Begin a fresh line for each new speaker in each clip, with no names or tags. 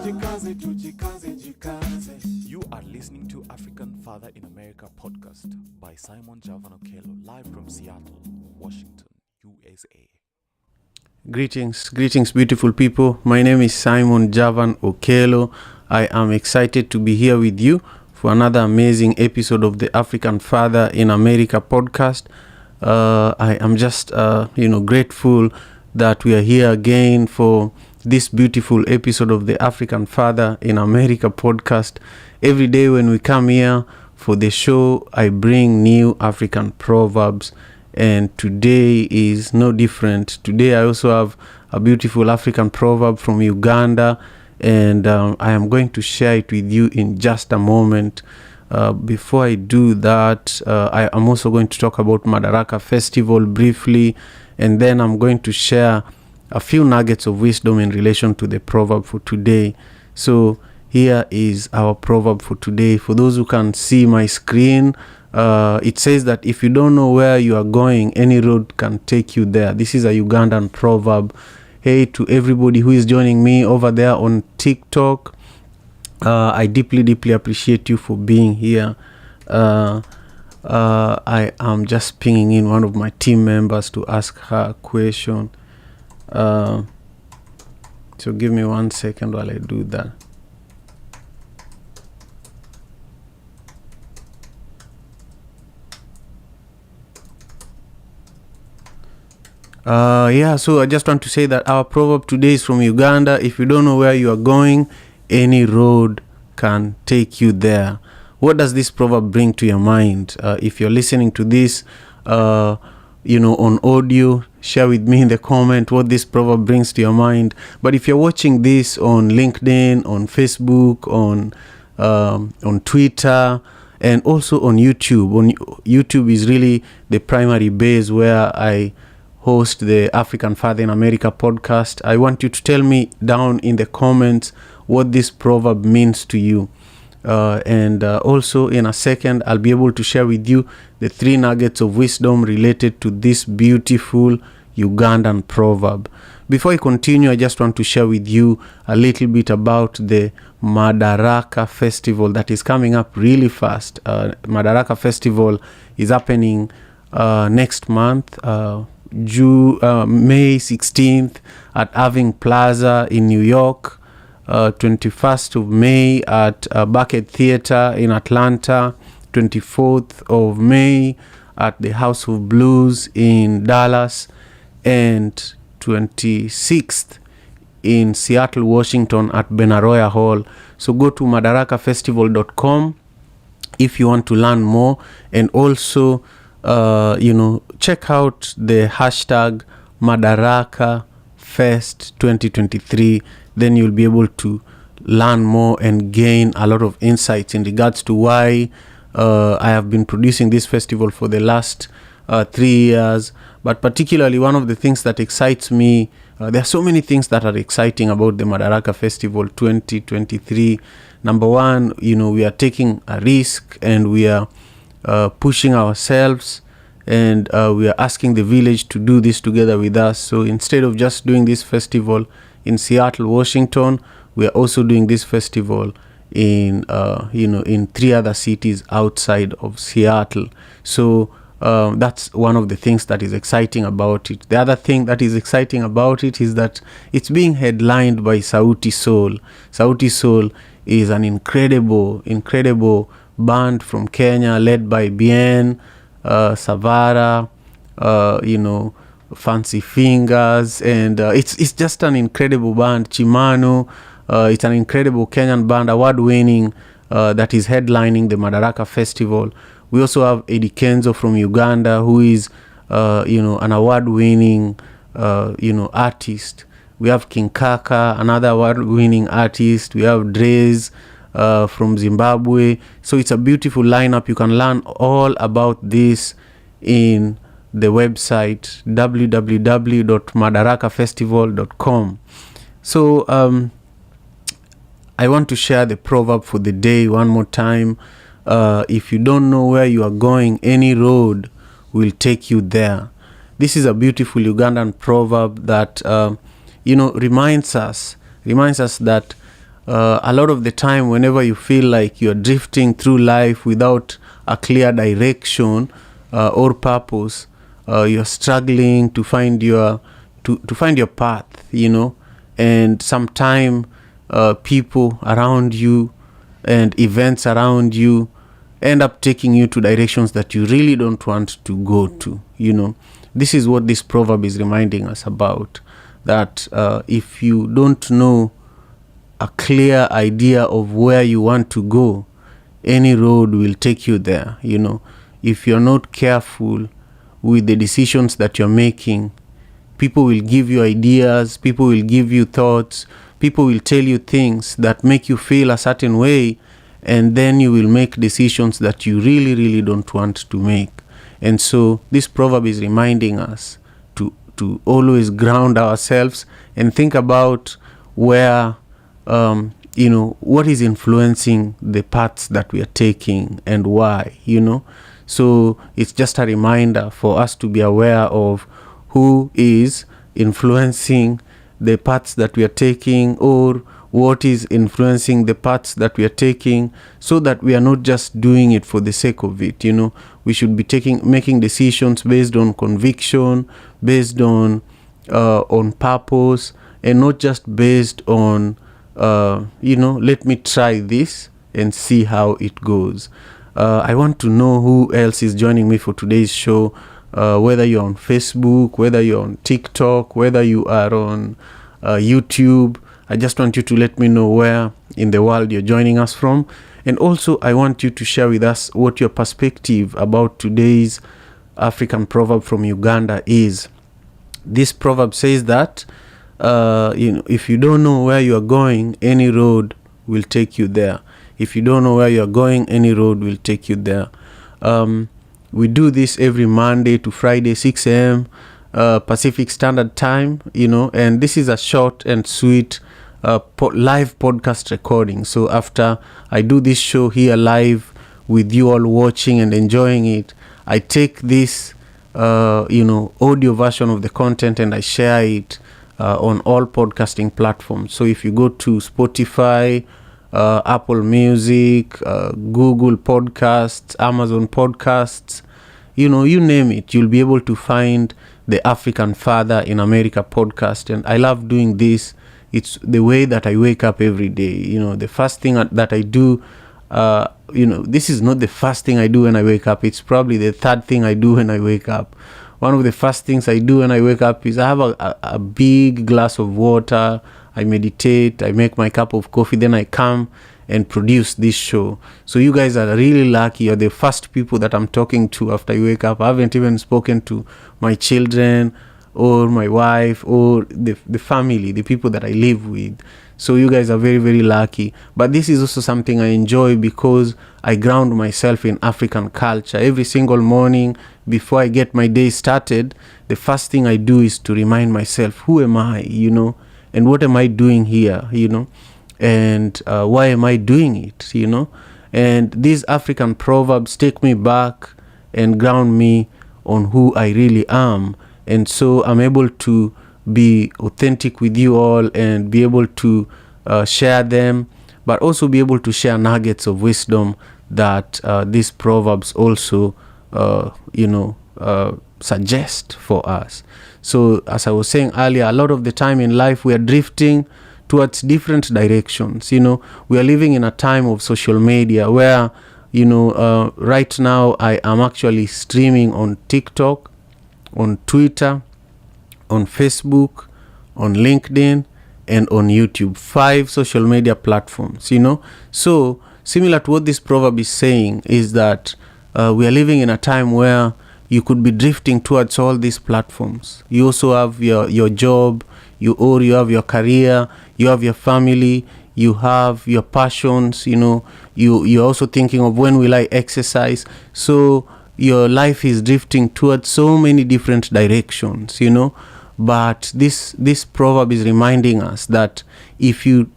You are listening to African Father in America podcast by Simon Javan Okello, live from Seattle, Washington, USA.
Greetings, beautiful people. My name is Simon Javan Okello. I am excited to be here with you for another amazing episode of the African Father in America podcast. I am just, grateful that we are here again for this beautiful episode of the African Father in America podcast. Every day when we come here for the show, I bring new African proverbs, and today is no different. Today I also have a beautiful African proverb from Uganda, and I am going to share it with you in just a moment. Before I do that, I am also going to talk about Madaraka Festival briefly, and then I'm going to share a few nuggets of wisdom in relation to the proverb for today. So here is our proverb for today. For those who can see my screen, it says that if you don't know where you are going, any road can take you there. This is a Ugandan proverb. Hey, to everybody who is joining me over there on TikTok, I deeply appreciate you for being here. I am just pinging in one of my team members to ask her a question. So give me 1 second while I do that. So I just want to say that our proverb today is from Uganda. If you don't know where you are going, any road can take you there. What does this proverb bring to your mind? If you're listening to this, on audio, share with me in the comment what this proverb brings to your mind. But if you're watching this on LinkedIn, on Facebook, on Twitter, and also on YouTube is really the primary base where I host the African Father in America podcast. I want you to tell me down in the comments what this proverb means to you. And also in a second, I'll be able to share with you the 3 nuggets of wisdom related to this beautiful Ugandan proverb. Before I continue, I just want to share with you a little bit about the Madaraka Festival that is coming up really fast. Madaraka Festival is happening next month, May 16th at Irving Plaza in New York. 21st of May at Bucket Theater in Atlanta, 24th of May at the House of Blues in Dallas, and 26th in Seattle, Washington at Benaroya Hall. So go to madarakafestival.com if you want to learn more, and also check out the hashtag Madaraka Fest 2023. Then you'll be able to learn more and gain a lot of insights in regards to why I have been producing this festival for the last 3 years. But particularly one of the things that excites me, there are so many things that are exciting about the Madaraka Festival 2023. Number one, we are taking a risk, and we are pushing ourselves, and we are asking the village to do this together with us. So instead of just doing this festival in Seattle, Washington, we are also doing this festival in 3 other cities outside of Seattle. So that's one of the things that is exciting about it. The other thing that is exciting about it is that it's being headlined by Sauti Sol. Sauti Sol is an incredible band from Kenya led by Bien, Savara, Fancy Fingers, and it's just an incredible band. Chimano, it's an incredible Kenyan band, award-winning, that is headlining the Madaraka Festival. We also have Eddie Kenzo from Uganda, who is an award-winning artist. We have King Kaka, another award-winning artist. We have Drez from Zimbabwe. So it's a beautiful lineup. You can learn all about this in the website www.madarakafestival.com. So I want to share the proverb for the day one more time. If you don't know where you are going, any road will take you there. This is a beautiful Ugandan proverb that reminds us that A lot of the time, whenever you feel like you're drifting through life without a clear direction or purpose, you're struggling to find your path, and sometimes people around you and events around you end up taking you to directions that you really don't want to go to. This is what this proverb is reminding us about, that if you don't know a clear idea of where you want to go, any road will take you there. If you're not careful with the decisions that you're making, people will give you ideas, people will give you thoughts, people will tell you things that make you feel a certain way, and then you will make decisions that you really, really don't want to make. And so this proverb is reminding us to always ground ourselves and think about where, what is influencing the paths that we are taking and why, So it's just a reminder for us to be aware of who is influencing the paths that we are taking, or what is influencing the paths that we are taking, so that we are not just doing it for the sake of it. We should be making decisions based on conviction, based on purpose, and not just based on let me try this and see how it goes. I want to know who else is joining me for today's show, whether you're on Facebook, whether you're on TikTok, whether you are on YouTube. I just want you to let me know where in the world you're joining us from. And also, I want you to share with us what your perspective about today's African proverb from Uganda is. This proverb says that, if you don't know where you are going, any road will take you there. If you don't know where you are going, any road will take you there. We do this every Monday to Friday, 6 a.m. Pacific Standard Time, and this is a short and sweet live podcast recording. So after I do this show here live with you all watching and enjoying it, I take this audio version of the content and I share it on all podcasting platforms. So if you go to Spotify, Apple Music, Google Podcasts, Amazon Podcasts, you name it, you'll be able to find the African Father in America podcast. And I love doing this. It's the way that I wake up every day. The first thing that I do, this is not the first thing I do when I wake up. It's probably the third thing I do when I wake up. One of the first things I do when I wake up is I have a big glass of water. I meditate, I make my cup of coffee, then I come and produce this show. So you guys are really lucky. You're the first people that I'm talking to after I wake up. I haven't even spoken to my children or my wife or the family, the people that I live with. So you guys are very, very lucky. But this is also something I enjoy because I ground myself in African culture. Every single morning before I get my day started, the first thing I do is to remind myself, who am I, and what am I doing here, and why am I doing it, And these African proverbs take me back and ground me on who I really am. And so I'm able to be authentic with you all and be able to share them, but also be able to share nuggets of wisdom that these proverbs also, suggest for us. So as I was saying earlier, a lot of the time in life we are drifting towards different directions. We are living in a time of social media where, right now I am actually streaming on TikTok, on Twitter, on Facebook, on LinkedIn, and on YouTube. 5 social media platforms, So similar to what this proverb is saying is that we are living in a time where you could be drifting towards all these platforms. You also have your job, you have your career, you have your family, you have your passions, you're also thinking of when will I exercise. So your life is drifting towards so many different directions, But this proverb is reminding us that if you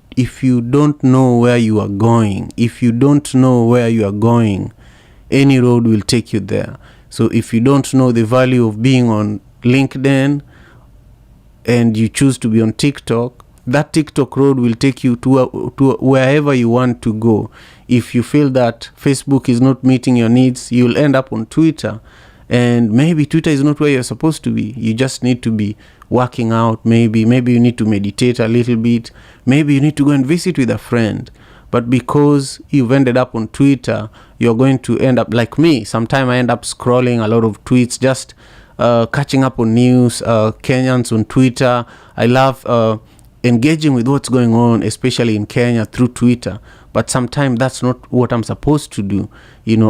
don't know where you are going, any road will take you there. So if you don't know the value of being on LinkedIn and you choose to be on TikTok, that TikTok road will take you to wherever you want to go. If you feel that Facebook is not meeting your needs, you'll end up on Twitter. And maybe Twitter is not where you're supposed to be. You just need to be working out. Maybe you need to meditate a little bit. Maybe you need to go and visit with a friend. But because you've ended up on Twitter, you're going to end up like me. Sometimes I end up scrolling a lot of tweets, just catching up on news, Kenyans on Twitter. I love engaging with what's going on, especially in Kenya, through Twitter. But sometimes that's not what I'm supposed to do.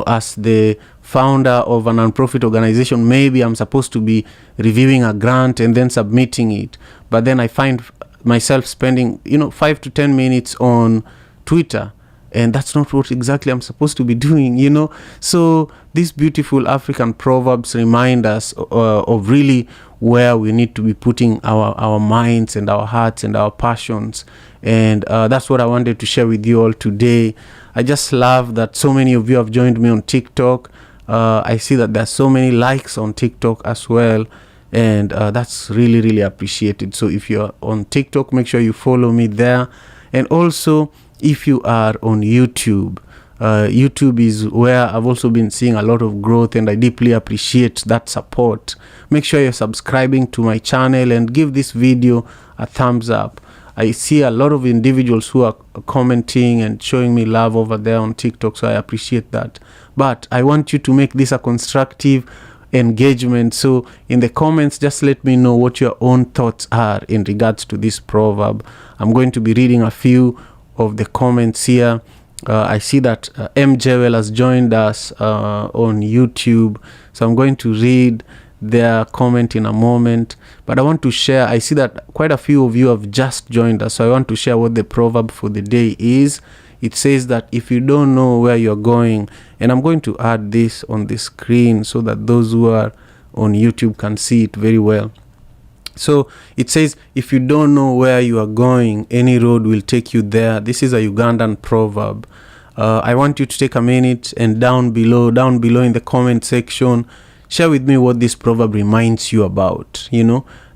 As the founder of a non-profit organization, maybe I'm supposed to be reviewing a grant and then submitting it. But then I find myself spending, 5 to 10 minutes on Twitter. And that's not what exactly I'm supposed to be doing, So these beautiful African proverbs remind us of really where we need to be putting our minds and our hearts and our passions. And that's what I wanted to share with you all today. I just love that so many of you have joined me on TikTok. I see that there's so many likes on TikTok as well. And that's really, really appreciated. So if you're on TikTok, make sure you follow me there. And also, if you are on YouTube, YouTube is where I've also been seeing a lot of growth, and I deeply appreciate that support. Make sure you're subscribing to my channel and give this video a thumbs up. I see a lot of individuals who are commenting and showing me love over there on TikTok, so I appreciate that. But I want you to make this a constructive engagement. So in the comments, just let me know what your own thoughts are in regards to this proverb. I'm going to be reading a few of the comments here. I see that M. Jewel has joined us on YouTube, so I'm going to read their comment in a moment. But I want to share, I see that quite a few of you have just joined us, so I want to share what the proverb for the day is. It says that if you don't know where you're going, and I'm going to add this on the screen so that those who are on YouTube can see it very well. So it says, if you don't know where you are going, any road will take you there. This is a Ugandan proverb. I want you to take a minute and down below in the comment section, share with me what this proverb reminds you about.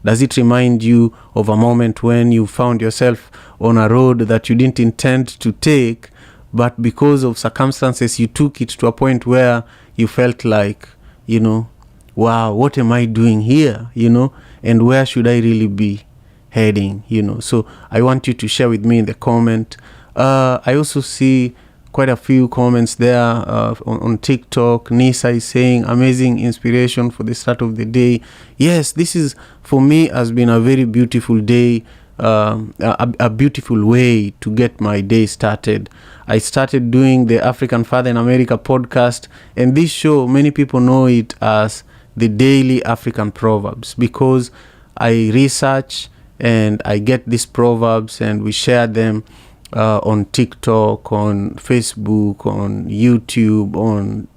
Does it remind you of a moment when you found yourself on a road that you didn't intend to take, but because of circumstances, you took it to a point where you felt like, wow, what am I doing here? And where should I really be heading? So I want you to share with me in the comment. I also see quite a few comments there on TikTok. Nisa is saying, amazing inspiration for the start of the day. Yes, this is, for me, has been a very beautiful day, a beautiful way to get my day started. I started doing the African Father in America podcast, and this show, many people know it as the Daily African Proverbs, because I research and I get these proverbs and we share them on TikTok, on Facebook, on YouTube, on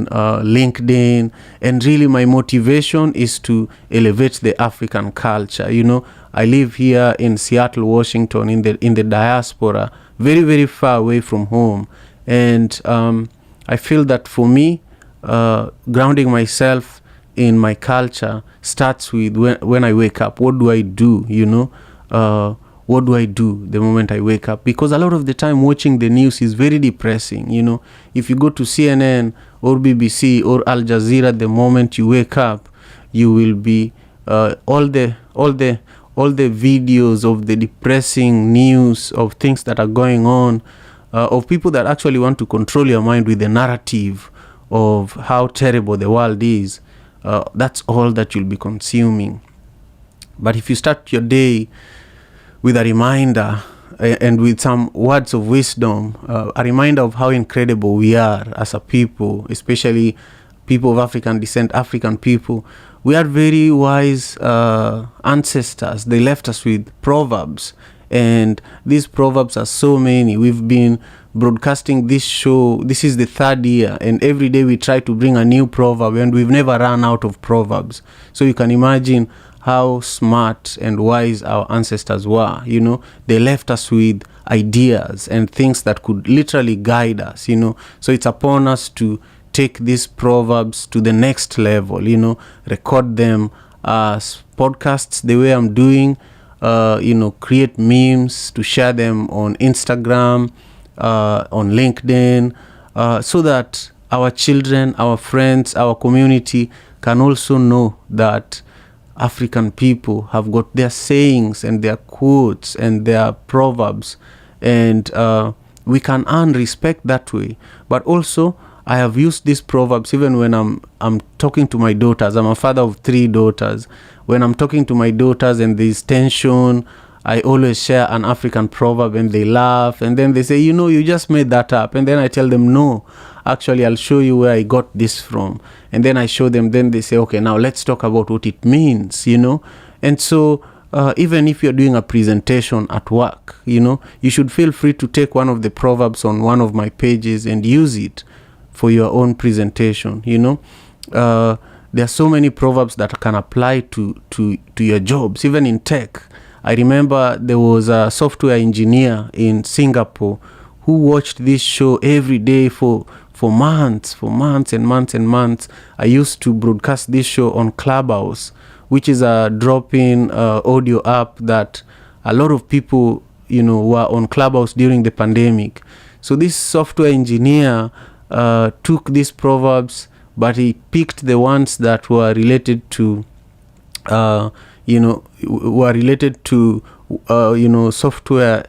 LinkedIn. And really my motivation is to elevate the African culture. I live here in Seattle, Washington, in the diaspora, very, very far away from home. And I feel that for me, grounding myself in my culture starts with when I wake up. What do I do? What do I do the moment I wake up? Because a lot of the time watching the news is very depressing. If you go to CNN or BBC or Al Jazeera, the moment you wake up, you will be all the videos of the depressing news of things that are going on, of people that actually want to control your mind with the narrative of how terrible the world is. That's all that you'll be consuming. But if you start your day with a reminder and with some words of wisdom, a reminder of how incredible we are as a people, especially people of African descent, African people. We are very wise ancestors. They left us with proverbs, and these proverbs are so many. We've been broadcasting this show. This is the 3rd year, and every day we try to bring a new proverb, and we've never run out of proverbs. So you can imagine how smart and wise our ancestors were. They left us with ideas and things that could literally guide us. So it's upon us to take these proverbs to the next level, record them as podcasts the way I'm doing, create memes to share them on Instagram, on LinkedIn, so that our children, our friends, our community can also know that African people have got their sayings and their quotes and their proverbs, and we can earn respect that way. But also, I have used these proverbs even when I'm talking to my daughters. I'm a father of 3 daughters. When I'm talking to my daughters and there's tension, I always share an African proverb and they laugh, and then they say, you just made that up. And then I tell them, no, actually, I'll show you where I got this from. And then I show them, then they say, okay, now let's talk about what it means, And so even if you're doing a presentation at work, you should feel free to take one of the proverbs on one of my pages and use it for your own presentation. There are so many proverbs that can apply to your jobs, even in tech. I remember there was a software engineer in Singapore who watched this show every day for months and months. I used to broadcast this show on Clubhouse, which is a drop-in audio app that a lot of people, were on Clubhouse during the pandemic. So this software engineer took these proverbs, but he picked the ones that were related to software,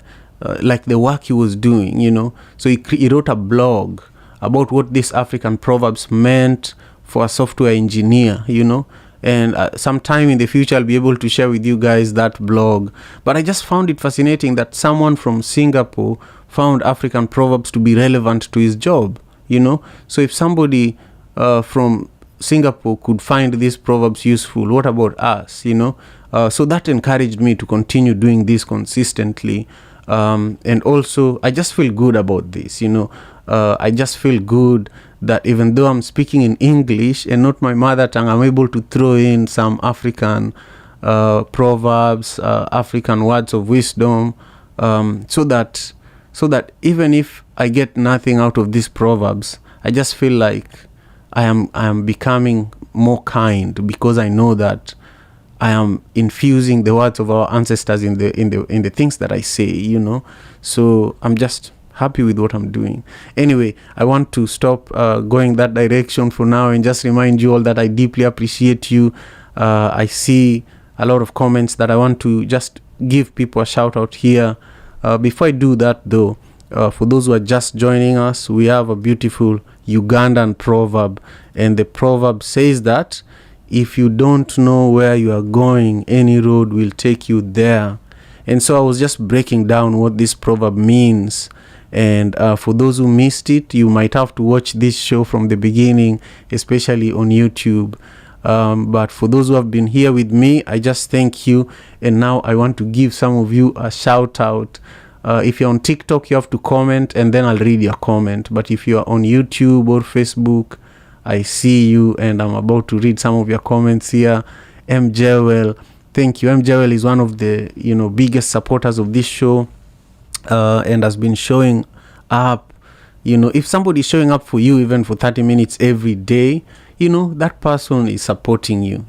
like the work he was doing, So he wrote a blog about what these African proverbs meant for a software engineer, And sometime in the future, I'll be able to share with you guys that blog. But I just found it fascinating that someone from Singapore found African proverbs to be relevant to his job, So if somebody from Singapore could find these proverbs useful, what about us, So that encouraged me to continue doing this consistently. And also, I just feel good about this, I just feel good that even though I'm speaking in English and not my mother tongue, I'm able to throw in some African proverbs, African words of wisdom, so that even if I get nothing out of these proverbs, I just feel like I am becoming more kind, because I know that I am infusing the words of our ancestors in the things that I say, So I'm just happy with what I'm doing. Anyway, I want to stop going that direction for now and just remind you all that I deeply appreciate you. I see a lot of comments that I want to just give people a shout out here. Before I do that though, for those who are just joining us, we have a beautiful Ugandan proverb, and the proverb says that if you don't know where you are going, any road will take you there. And so I was just breaking down what this proverb means. And for those who missed it, you might have to watch this show from the beginning, especially on YouTube. But for those who have been here with me, I just thank you. And now I want to give some of you a shout out. If you're on TikTok, you have to comment and then I'll read your comment. But if you are on YouTube or Facebook, I see you and I'm about to read some of your comments here. M. Jewel, thank you. M. Jewel is one of the biggest supporters of this show, and has been showing up. If somebody is showing up for you even for 30 minutes every day, that person is supporting you.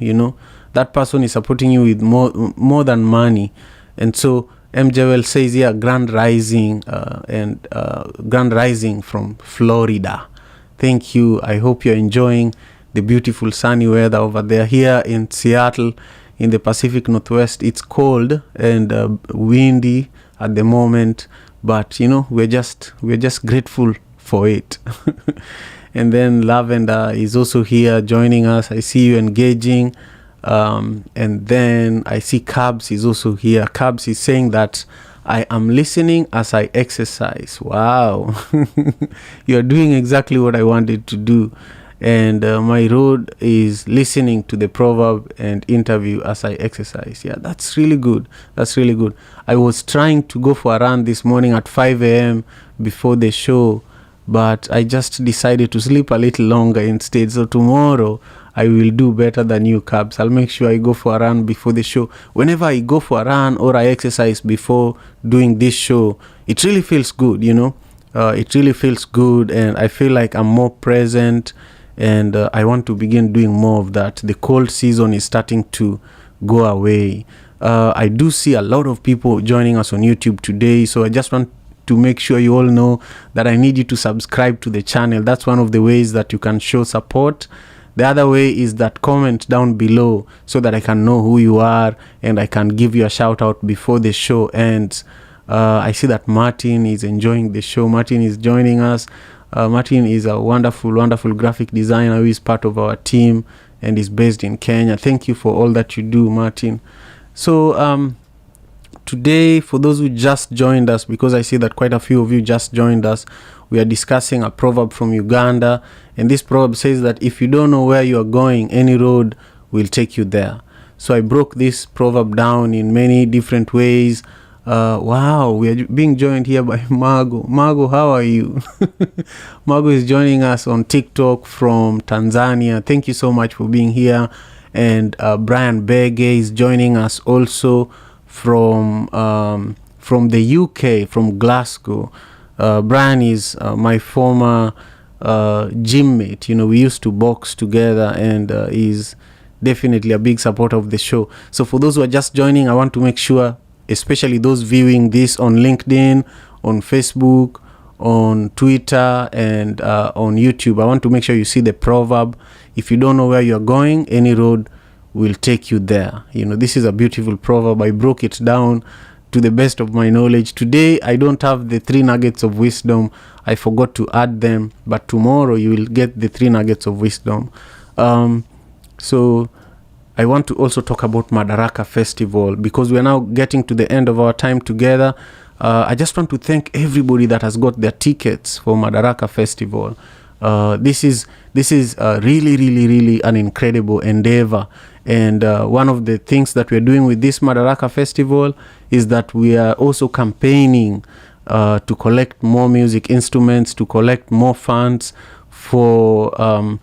That person is supporting you with more than money. And so M. Jewel says here, Grand Rising, Grand Rising from Florida. Thank you. I hope you're enjoying the beautiful sunny weather over there. Here in Seattle, in the Pacific Northwest, it's cold and windy at the moment, but we're just grateful for it. And then Lavender is also here joining us. I see you engaging. And then I see Cabs is also here. Cabs is saying that I am listening as I exercise. Wow. You are doing exactly what I wanted to do. And my road is listening to the proverb and interview as I exercise. Yeah, that's really good. That's really good. I was trying to go for a run this morning at 5 a.m. before the show, but I just decided to sleep a little longer instead. So tomorrow I will do better than you, Cabs. I'll make sure I go for a run before the show. Whenever I go for a run or I exercise before doing this show, it really feels good, it really feels good, and I feel like I'm more present, and I want to begin doing more of that. The cold season is starting to go away. I do see a lot of people joining us on YouTube today, so I just want to make sure you all know that I need you to subscribe to the channel. That's one of the ways that you can show support. The other way is that comment down below so that I can know who you are and I can give you a shout out before the show ends. I see that Martin is enjoying the show. Martin is joining us. Martin is a wonderful graphic designer who is part of our team and is based in Kenya. Thank you for all that you do, Martin. So today, for those who just joined us, because I see that quite a few of you just joined us, we are discussing a proverb from Uganda, and this proverb says that if you don't know where you are going, any road will take you there. So I broke this proverb down in many different ways. Wow, we are being joined here by Mago. Mago, how are you? Mago is joining us on TikTok from Tanzania. Thank you so much for being here. And Brian Bege is joining us also from the UK, from Glasgow. Brian is my former gym mate. You know, we used to box together, and is definitely a big supporter of the show. So for those who are just joining, I want to make sure, especially those viewing this on LinkedIn, on Facebook, on Twitter, and on YouTube, I want to make sure you see the proverb. If you don't know where you're going, any road will take you there. You know, this is a beautiful proverb. I broke it down to the best of my knowledge. Today, I don't have the 3 nuggets of wisdom. I forgot to add them, but tomorrow you will get the 3 nuggets of wisdom. So I want to also talk about Madaraka Festival, because we are now getting to the end of our time together. I just want to thank everybody that has got their tickets for Madaraka Festival. This is really an incredible endeavor. And one of the things that we're doing with this Madaraka Festival is that we are also campaigning to collect more music instruments, to collect more funds for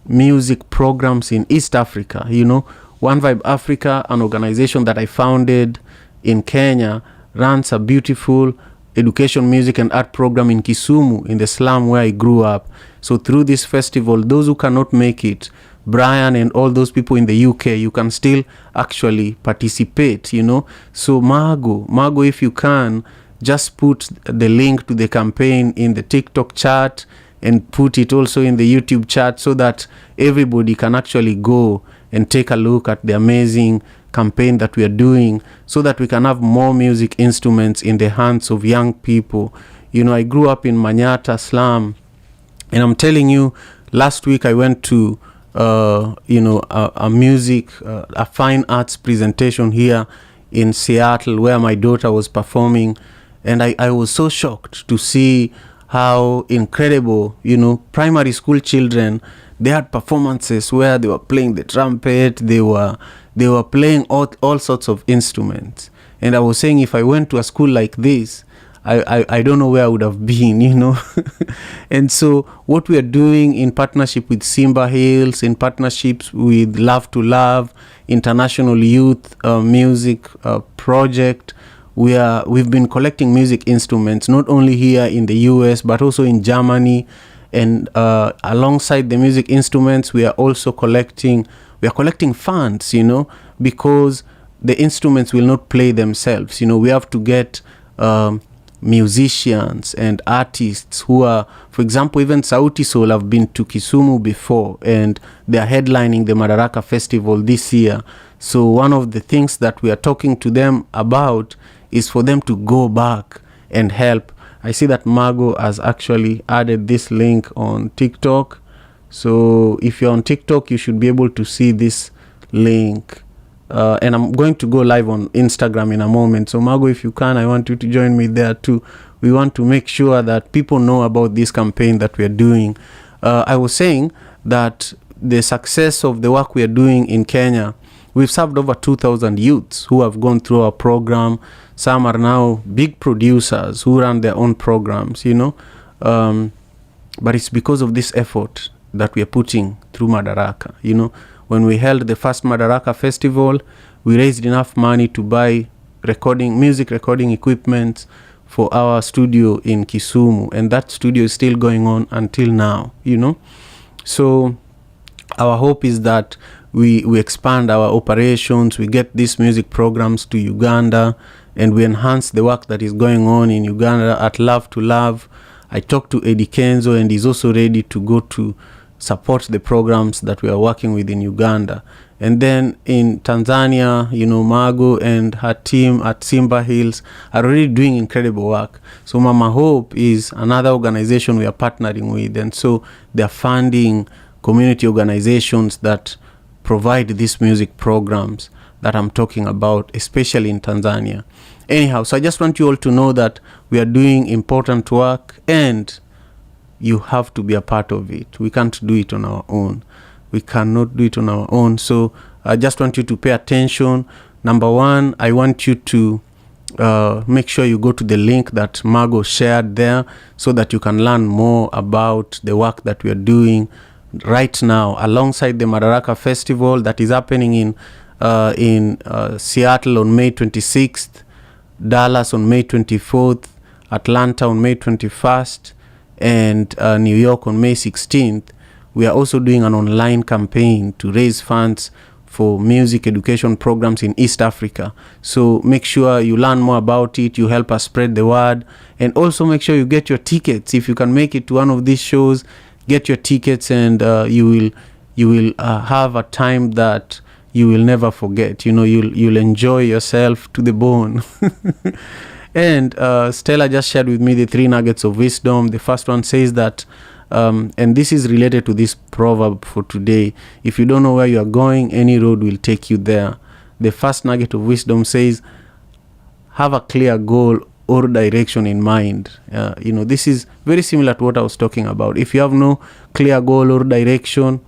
music programs in East Africa. You know, One Vibe Africa, an organization that I founded in Kenya, runs a beautiful education, music and art program in Kisumu, in the slum where I grew up. So through this festival, those who cannot make it, Brian and all those people in the UK, you can still actually participate, you know. So Mago, if you can, just put the link to the campaign in the TikTok chat and put it also in the YouTube chat so that everybody can actually go and take a look at the amazing campaign that we are doing, so that we can have more music instruments in the hands of young people. You know, I grew up in Manyata slum, and I'm telling you, last week I went to a music, a fine arts presentation here in Seattle where my daughter was performing, and I was so shocked to see how incredible, you know, primary school children, they had performances where they were playing the trumpet, they were playing all sorts of instruments. And I was saying, if I went to a school like this, I don't know where I would have been, you know. And so what we are doing in partnership with Simba Hills, in partnerships with Love to Love, International Youth Music Project, we've been collecting music instruments, not only here in the US, but also in Germany. And alongside the music instruments, we are also collecting funds, you know, because the instruments will not play themselves. You know, we have to get musicians and artists who are, for example, even Sauti Sol have been to Kisumu before, and they are headlining the Madaraka Festival this year. So one of the things that we are talking to them about is for them to go back and help. I see that Mago has actually added this link on TikTok. So if you're on TikTok, you should be able to see this link. And I'm going to go live on Instagram in a moment. So Mago, if you can, I want you to join me there too. We want to make sure that people know about this campaign that we are doing. I was saying that the success of the work we are doing in Kenya, we've served over 2,000 youths who have gone through our program. Some are now big producers who run their own programs, you know. But it's because of this effort that we are putting through Madaraka. You know, when we held the first Madaraka Festival, we raised enough money to buy music recording equipment for our studio in Kisumu. And that studio is still going on until now, you know. So our hope is that we expand our operations, we get these music programs to Uganda, and we enhance the work that is going on in Uganda at Love to Love. I talked to Eddie Kenzo, and he's also ready to go to support the programs that we are working with in Uganda. And then in Tanzania, Mago and her team at Simba Hills are already doing incredible work. So Mama Hope is another organization we are partnering with, and so they are funding community organizations that provide these music programs that I'm talking about, especially in Tanzania. Anyhow, so I just want you all to know that we are doing important work, and you have to be a part of it. We can't do it on our own. We cannot do it on our own. So I just want you to pay attention. Number one, I want you to make sure you go to the link that Margot shared there so that you can learn more about the work that we are doing right now alongside the Madaraka Festival that is happening in Seattle on May 26th, Dallas on May 24th, Atlanta on May 21st, and New York on May 16th. We are also doing an online campaign to raise funds for music education programs in East Africa. So make sure you learn more about it, you help us spread the word, and also make sure you get your tickets. If you can make it to one of these shows, get your tickets, and you will have a time that you will never forget. You'll enjoy yourself to the bone. And Stella just shared with me the 3 nuggets of wisdom. The first one says that, and this is related to this proverb for today: if you don't know where you are going, any road will take you there. The first nugget of wisdom says, have a clear goal or direction in mind. This is very similar to what I was talking about. If you have no clear goal or direction,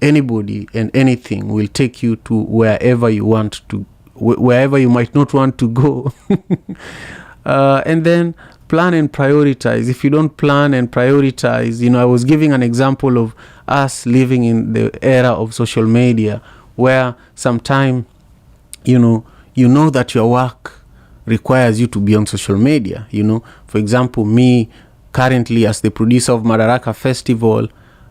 anybody and anything will take you to wherever you want to, wherever you might not want to go. And then plan and prioritize. If you don't plan and prioritize, I was giving an example of us living in the era of social media, where sometime, you know that your work requires you to be on social media. For example, me currently as the producer of Madaraka Festival,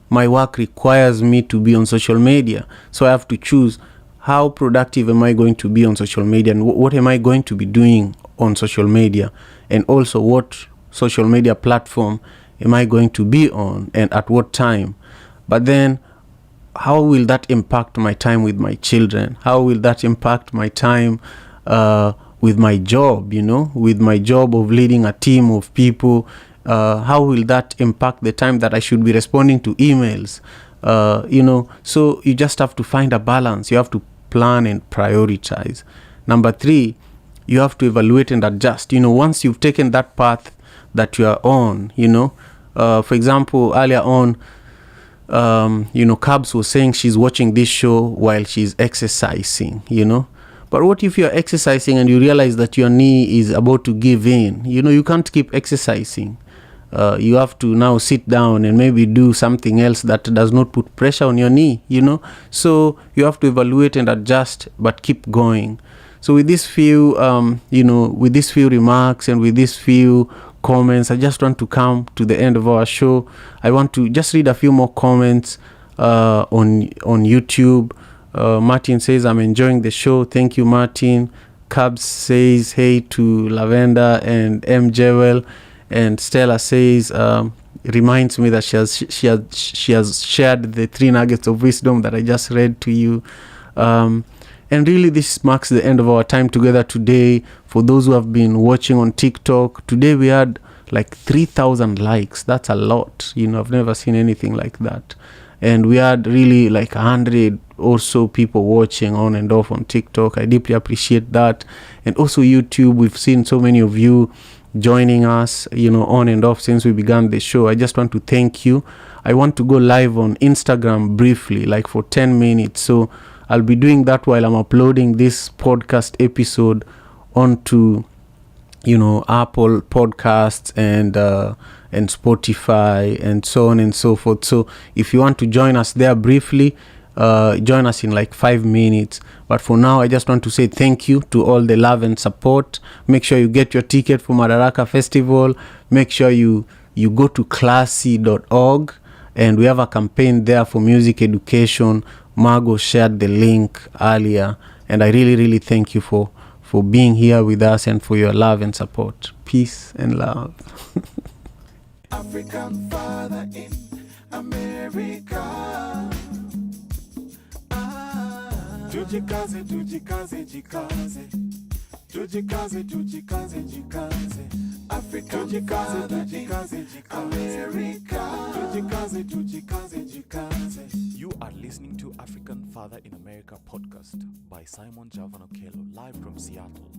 my work requires me to be on social media. So I have to choose, how productive am I going to be on social media, and what am I going to be doing on social media, and also what social media platform am I going to be on, and at what time. But then, how will that impact my time with my children? How will that impact my time with my job, with my job of leading a team of people? How will that impact the time that I should be responding to emails? So you just have to find a balance. You have to plan and prioritize. Number 3, you have to evaluate and adjust. Once you've taken that path that you are on, for example, earlier on, Cabs was saying she's watching this show while she's exercising, But what if you're exercising and you realize that your knee is about to give in? You can't keep exercising. You have to now sit down and maybe do something else that does not put pressure on your knee, So you have to evaluate and adjust, but keep going. So with these few, with these few remarks and with these few comments, I just want to come to the end of our show. I want to just read a few more comments on YouTube. Martin says, I'm enjoying the show. Thank you, Martin. Cabs says, hey to Lavender and M. Jewel. And Stella says, reminds me that she has shared the 3 nuggets of wisdom that I just read to you. And really, this marks the end of our time together today. For those who have been watching on TikTok, today we had like 3,000 likes. That's a lot. I've never seen anything like that. And we had really like 100 or so people watching on and off on TikTok. I deeply appreciate that. And also YouTube, we've seen so many of you joining us, on and off since we began the show. I just want to thank you. I want to go live on Instagram briefly, like for 10 minutes. So I'll be doing that while I'm uploading this podcast episode onto, Apple Podcasts and Spotify and so on and so forth. So if you want to join us there briefly, join us in like 5 minutes. But for now, I just want to say thank you to all the love and support. Make sure you get your ticket for Madaraka Festival. Make sure you go to classy.org, and we have a campaign there for music education Margot shared the link earlier, and I really, really thank you for being here with us and for your love and support. Peace and love.
African father in America. Tujikaze, tujikaze, jikaze. Tujikaze, tujikaze, jikaze. Africa, tujikaze, tujikaze, jikaze. America. Tujikaze, tujikaze, jikaze. You are listening to African Father in America podcast by Simon Javan Okello, live from Seattle,